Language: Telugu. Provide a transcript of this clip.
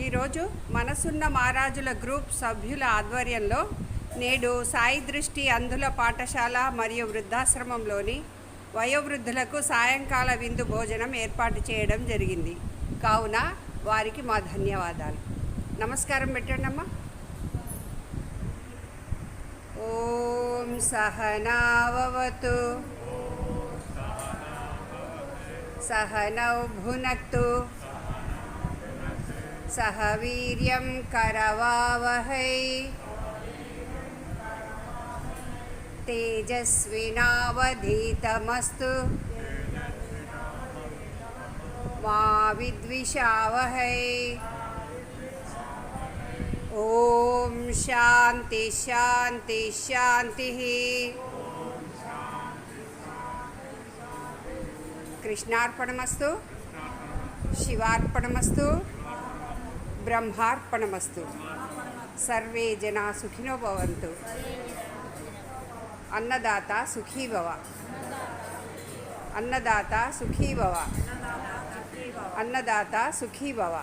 ఈరోజు మనసున్న మహారాజుల గ్రూప్ సభ్యుల ఆధ్వర్యంలో నేడు సాయి దృష్టి అంధుల పాఠశాల మరియు వృద్ధాశ్రమంలోని వయోవృద్ధులకు సాయంకాల విందు భోజనం ఏర్పాటు చేయడం జరిగింది. కావున వారికి మా ధన్యవాదాలు. నమస్కారం పెట్టండి అమ్మా. ఓం సహనావవతు సహనౌ భునక్తు సహ వీర్యం కరవావహై తేజస్వినావధీతమస్తు మా విద్విషావహై. ఓం శాంతి శాంతి శాంతి. కృష్ణార్పణమస్తు, శివార్పణమస్తు, బ్రహ్మార్పణమస్తు. సర్వే జనా సుఖినో భవంతు. అన్నదాత సుఖీ భవ, అన్నదాత సుఖీ భవ, అన్నదాత సుఖీ భవ.